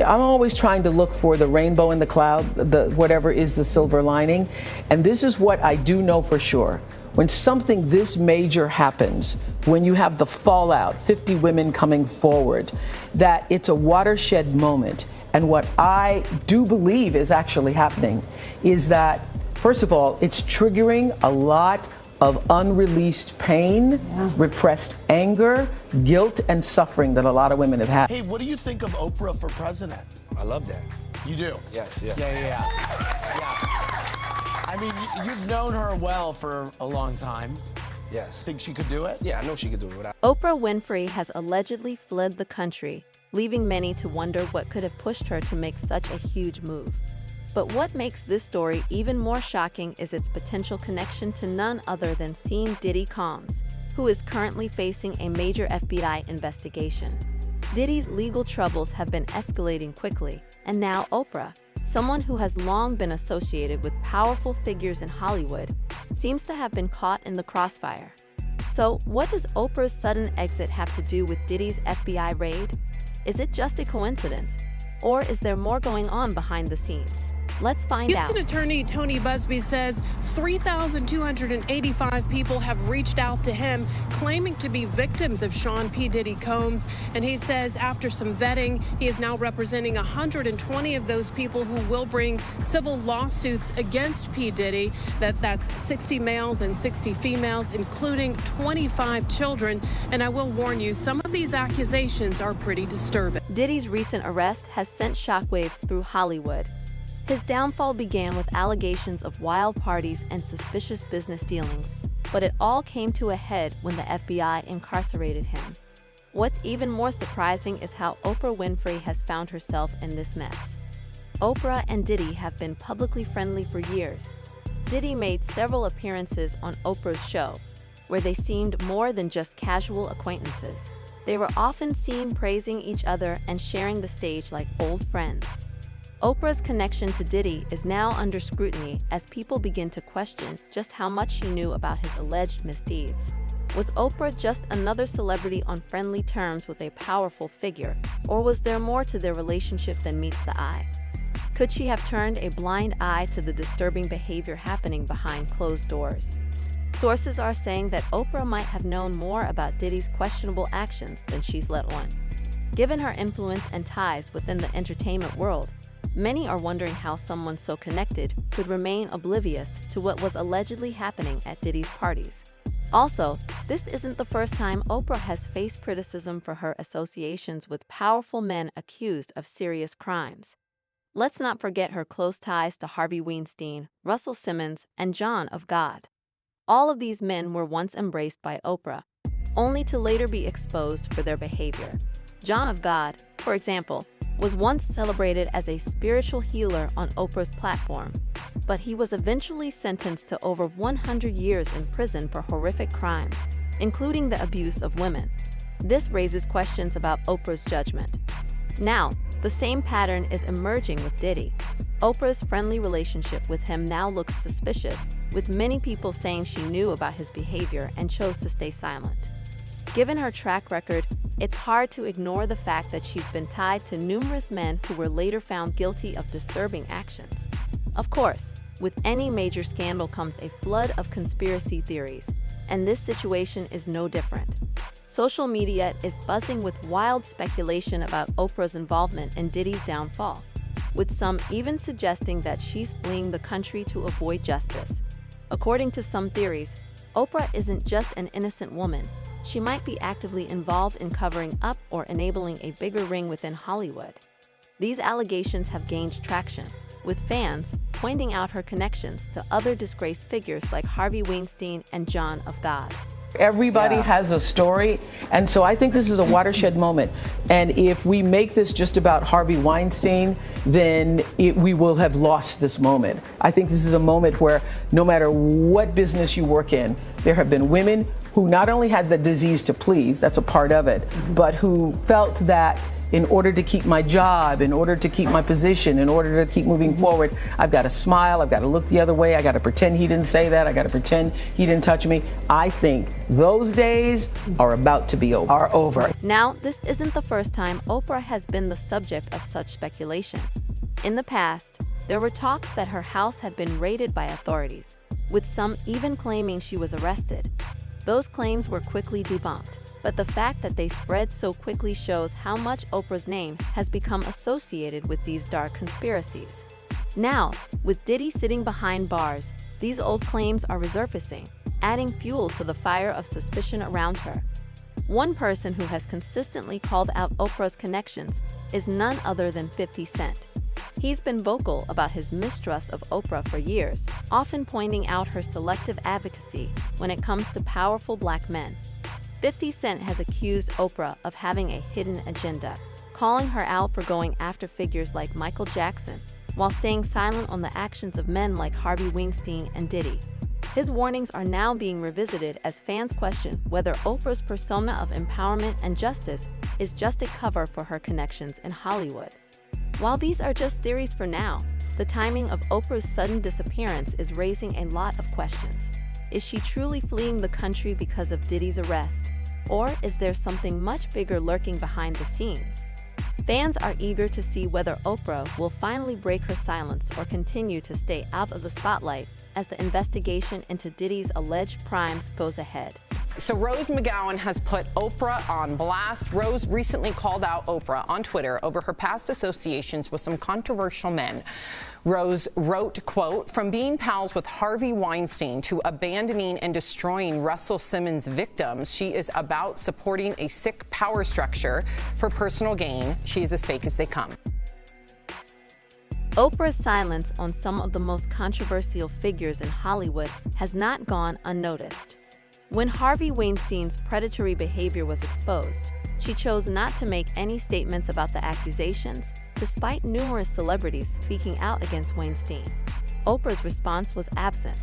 I'm always trying to look for the rainbow in the cloud, whatever is the silver lining. And this is what I do know for sure. When something this major happens, when you have the fallout, 50 women coming forward, that it's a watershed moment. And what I do believe is actually happening is that, first of all, it's triggering a lot of unreleased pain, repressed anger, guilt, and suffering that a lot of women have had. Hey, what do you think of Oprah for president? I love that. You do? Yes, yeah. Yeah. I mean, you've known her well for a long time. Yes. Think she could do it? Yeah, I know she could do it. Oprah Winfrey has allegedly fled the country, leaving many to wonder what could have pushed her to make such a huge move. But what makes this story even more shocking is its potential connection to none other than Diddy Combs, who is currently facing a major FBI investigation. Diddy's legal troubles have been escalating quickly, and now Oprah, someone who has long been associated with powerful figures in Hollywood, seems to have been caught in the crossfire. So, what does Oprah's sudden exit have to do with Diddy's FBI raid? Is it just a coincidence? Or is there more going on behind the scenes? Let's find out. Houston attorney Tony Busby says 3,285 people have reached out to him claiming to be victims of Sean P. Diddy Combs. And he says after some vetting, he is now representing 120 of those people who will bring civil lawsuits against P. Diddy. That's 60 males and 60 females, including 25 children. And I will warn you, some of these accusations are pretty disturbing. Diddy's recent arrest has sent shockwaves through Hollywood. His downfall began with allegations of wild parties and suspicious business dealings, but it all came to a head when the FBI incarcerated him. What's even more surprising is how Oprah Winfrey has found herself in this mess. Oprah and Diddy have been publicly friendly for years. Diddy made several appearances on Oprah's show, where they seemed more than just casual acquaintances. They were often seen praising each other and sharing the stage like old friends. Oprah's connection to Diddy is now under scrutiny as people begin to question just how much she knew about his alleged misdeeds. Was Oprah just another celebrity on friendly terms with a powerful figure, or was there more to their relationship than meets the eye? Could she have turned a blind eye to the disturbing behavior happening behind closed doors? Sources are saying that Oprah might have known more about Diddy's questionable actions than she's let on. Given her influence and ties within the entertainment world, many are wondering how someone so connected could remain oblivious to what was allegedly happening at Diddy's parties. Also, this isn't the first time Oprah has faced criticism for her associations with powerful men accused of serious crimes. Let's not forget her close ties to Harvey Weinstein, Russell Simmons, and John of God. All of these men were once embraced by Oprah, only to later be exposed for their behavior. John of God, for example, was once celebrated as a spiritual healer on Oprah's platform, but he was eventually sentenced to over 100 years in prison for horrific crimes, including the abuse of women. This raises questions about Oprah's judgment. Now, the same pattern is emerging with Diddy. Oprah's friendly relationship with him now looks suspicious, with many people saying she knew about his behavior and chose to stay silent. Given her track record, it's hard to ignore the fact that she's been tied to numerous men who were later found guilty of disturbing actions. Of course, with any major scandal comes a flood of conspiracy theories, and this situation is no different. Social media is buzzing with wild speculation about Oprah's involvement in Diddy's downfall, with some even suggesting that she's fleeing the country to avoid justice. According to some theories, Oprah isn't just an innocent woman. She might be actively involved in covering up or enabling a bigger ring within Hollywood. These allegations have gained traction, with fans pointing out her connections to other disgraced figures like Harvey Weinstein and John of God. Everybody has a story, and so I think this is a watershed moment. And if we make this just about Harvey Weinstein, then we will have lost this moment. I think this is a moment where no matter what business you work in, there have been women who not only had the disease to please, that's a part of it, but who felt that in order to keep my job, in order to keep my position, in order to keep moving forward, I've got to smile, I've got to look the other way, I got to pretend he didn't say that, I got to pretend he didn't touch me. I think those days are about to be over. Now, this isn't the first time Oprah has been the subject of such speculation. In the past, there were talks that her house had been raided by authorities, with some even claiming she was arrested. Those claims were quickly debunked, but the fact that they spread so quickly shows how much Oprah's name has become associated with these dark conspiracies. Now, with Diddy sitting behind bars, these old claims are resurfacing, adding fuel to the fire of suspicion around her. One person who has consistently called out Oprah's connections is none other than 50 Cent. He's been vocal about his mistrust of Oprah for years, often pointing out her selective advocacy when it comes to powerful black men. 50 Cent has accused Oprah of having a hidden agenda, calling her out for going after figures like Michael Jackson, while staying silent on the actions of men like Harvey Weinstein and Diddy. His warnings are now being revisited as fans question whether Oprah's persona of empowerment and justice is just a cover for her connections in Hollywood. While these are just theories for now, the timing of Oprah's sudden disappearance is raising a lot of questions. Is she truly fleeing the country because of Diddy's arrest? Or is there something much bigger lurking behind the scenes? Fans are eager to see whether Oprah will finally break her silence or continue to stay out of the spotlight as the investigation into Diddy's alleged crimes goes ahead. So Rose McGowan has put Oprah on blast. Rose recently called out Oprah on Twitter over her past associations with some controversial men. Rose wrote, quote, "From being pals with Harvey Weinstein to abandoning and destroying Russell Simmons' victims, she is about supporting a sick power structure for personal gain. She is as fake as they come." Oprah's silence on some of the most controversial figures in Hollywood has not gone unnoticed. When Harvey Weinstein's predatory behavior was exposed, she chose not to make any statements about the accusations, despite numerous celebrities speaking out against Weinstein. Oprah's response was absent.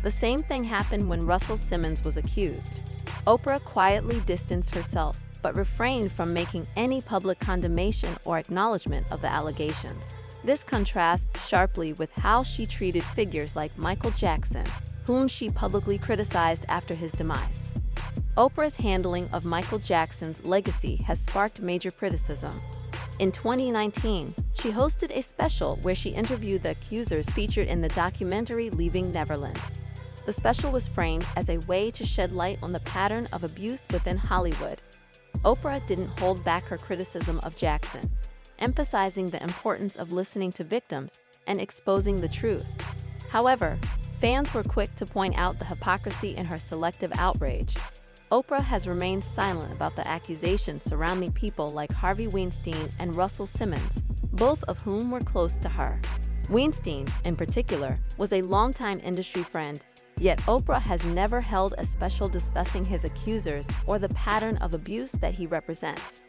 The same thing happened when Russell Simmons was accused. Oprah quietly distanced herself, but refrained from making any public condemnation or acknowledgement of the allegations. This contrasts sharply with how she treated figures like Michael Jackson, whom she publicly criticized after his demise. Oprah's handling of Michael Jackson's legacy has sparked major criticism. In 2019, she hosted a special where she interviewed the accusers featured in the documentary Leaving Neverland. The special was framed as a way to shed light on the pattern of abuse within Hollywood. Oprah didn't hold back her criticism of Jackson, emphasizing the importance of listening to victims and exposing the truth. However, fans were quick to point out the hypocrisy in her selective outrage. Oprah has remained silent about the accusations surrounding people like Harvey Weinstein and Russell Simmons, both of whom were close to her. Weinstein, in particular, was a longtime industry friend, yet Oprah has never held a special discussing his accusers or the pattern of abuse that he represents.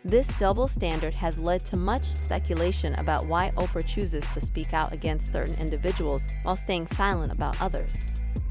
This double standard has led to much speculation about why Oprah chooses to speak out against certain individuals while staying silent about others.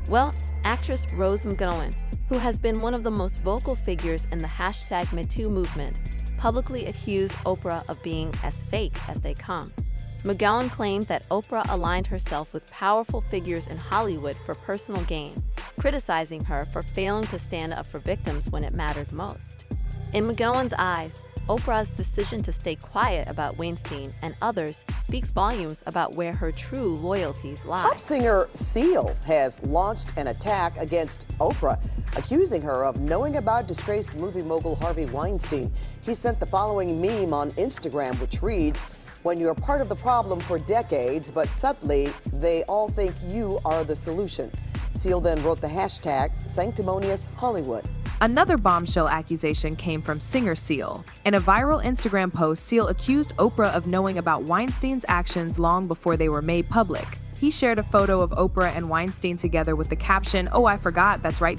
Well, actress Rose McGowan, who has been one of the most vocal figures in the #MeToo movement, publicly accused Oprah of being as fake as they come. McGowan claimed that Oprah aligned herself with powerful figures in Hollywood for personal gain, criticizing her for failing to stand up for victims when it mattered most. In McGowan's eyes, Oprah's decision to stay quiet about Weinstein and others speaks volumes about where her true loyalties lie. Pop singer Seal has launched an attack against Oprah, accusing her of knowing about disgraced movie mogul Harvey Weinstein. He sent the following meme on Instagram, which reads, "When you're part of the problem for decades, but subtly, they all think you are the solution." Seal then wrote the hashtag Sanctimonious Hollywood. Another bombshell accusation came from singer Seal. In a viral Instagram post, Seal accused Oprah of knowing about Weinstein's actions long before they were made public. He shared a photo of Oprah and Weinstein together with the caption, "Oh, I forgot, that's right, ...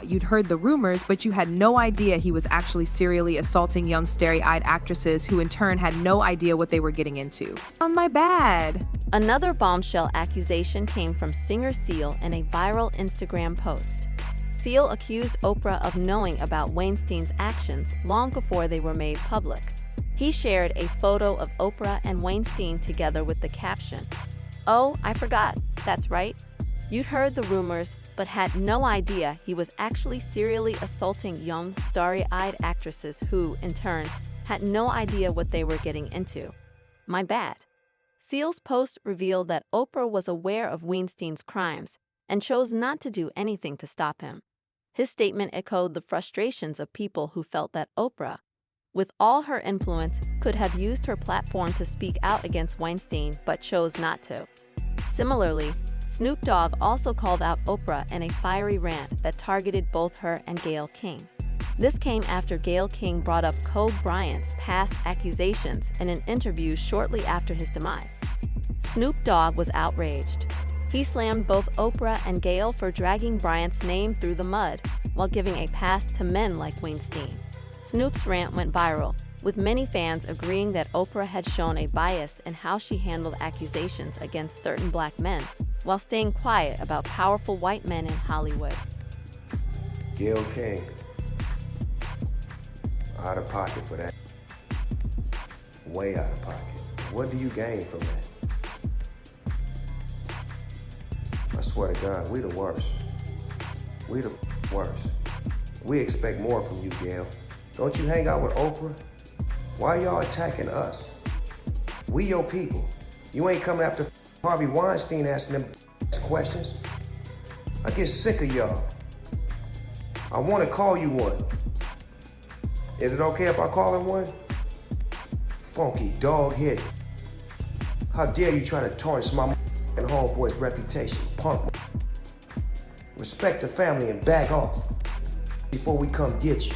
You'd heard the rumors, but you had no idea he was actually serially assaulting young starry-eyed actresses who in turn had no idea what they were getting into. On my bad." Another bombshell accusation came from singer Seal in a viral Instagram post. Seal accused Oprah of knowing about Weinstein's actions long before they were made public. He shared a photo of Oprah and Weinstein together with the caption, "Oh, I forgot, that's right. You'd heard the rumors, but had no idea he was actually serially assaulting young, starry-eyed actresses who, in turn, had no idea what they were getting into. My bad." Seal's post revealed that Oprah was aware of Weinstein's crimes and chose not to do anything to stop him. His statement echoed the frustrations of people who felt that Oprah, with all her influence, could have used her platform to speak out against Weinstein but chose not to. Similarly, Snoop Dogg also called out Oprah in a fiery rant that targeted both her and Gayle King. This came after Gayle King brought up Kobe Bryant's past accusations in an interview shortly after his demise. Snoop Dogg was outraged. He slammed both Oprah and Gayle for dragging Bryant's name through the mud while giving a pass to men like Weinstein. Snoop's rant went viral, with many fans agreeing that Oprah had shown a bias in how she handled accusations against certain black men, while staying quiet about powerful white men in Hollywood. Gayle King, out of pocket for that. Way out of pocket. What do you gain from that? I swear to God, we the worst. We the worst. We expect more from you, Gayle. Don't you hang out with Oprah? Why y'all attacking us? We your people. You ain't coming after Harvey Weinstein asking them questions. I get sick of y'all. I want to call you one. Is it okay if I call him one? Funky dog head. How dare you try to tarnish my homeboy's reputation, punk. Respect the family and back off before we come get you.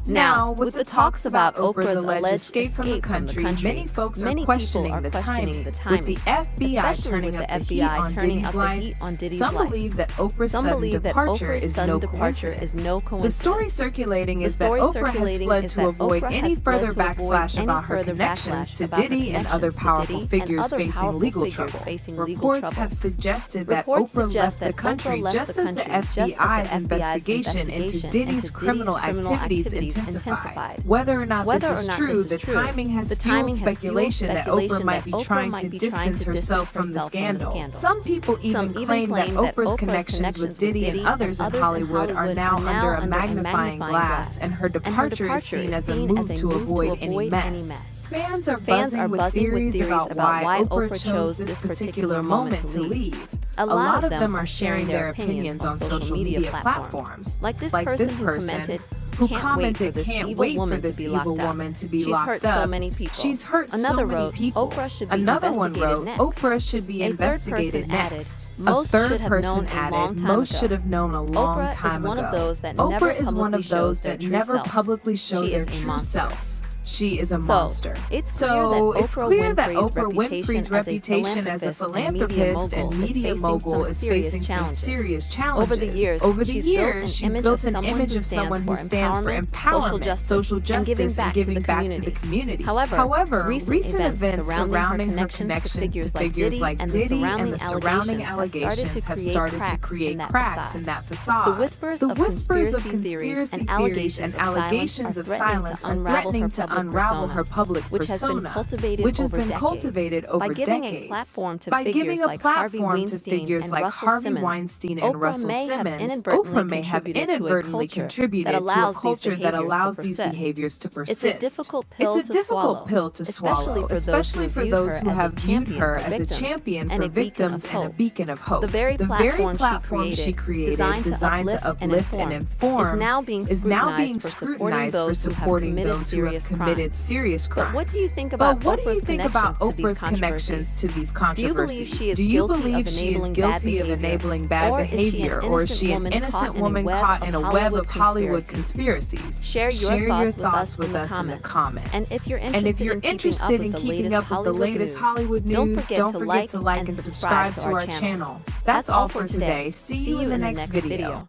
Now, with the talks about Oprah's alleged escape from the country, many folks are questioning the timing, with the FBI turning up the heat on Diddy's life. Some believe that Oprah's sudden departure is no coincidence. The story circulating is that Oprah has fled to avoid any further backlash about her connections to Diddy and other powerful figures facing legal trouble. Reports have suggested that Oprah left the country just as the FBI's investigation into Diddy's criminal activities intensified. Whether or not this is true, the timing has fueled speculation that Oprah might be trying to distance herself from the scandal. Some people even claim that Oprah's connections with Diddy and others in Hollywood are now under a magnifying glass, and her departure is seen as a move to avoid any mess. Fans are buzzing with theories about why Oprah chose this particular moment to leave. A lot of them are sharing their opinions on social media platforms, like this person who commented, "Can't wait for this evil woman to be locked up. She's hurt so many people." Another one wrote, "Oprah should be investigated next." A third person added, "Most should have known a long time ago." Oprah is one of those that never publicly show their true self. She is a monster. It's clear that Oprah Winfrey's reputation as a philanthropist and media mogul is facing some serious challenges. Over the years, she's built an image of someone who stands for empowerment, social justice, and giving back to the community. However, recent events surrounding her connections to figures like Diddy and the surrounding allegations have started to create cracks in that facade. The whispers of conspiracy theories and allegations of silence are threatening to unravel her public persona, which has been cultivated over decades. By giving a platform to figures like Harvey Weinstein and Russell Simmons, Oprah may have inadvertently contributed to a culture that allows these behaviors to persist. It's a difficult pill to swallow, especially for those who have viewed her as a champion for victims and a beacon of hope. The very platform she created, designed to uplift and inform, is now being scrutinized for supporting those who have committed serious crimes. But what do you think about Oprah's connections to these controversies? Do you believe she is guilty of enabling bad behavior, or is she an innocent woman caught in a web of Hollywood conspiracies? Share your thoughts with us in the comments. And if you're interested in keeping up with the latest Hollywood news, don't forget to like and subscribe to our channel. That's all for today. See you in the next video.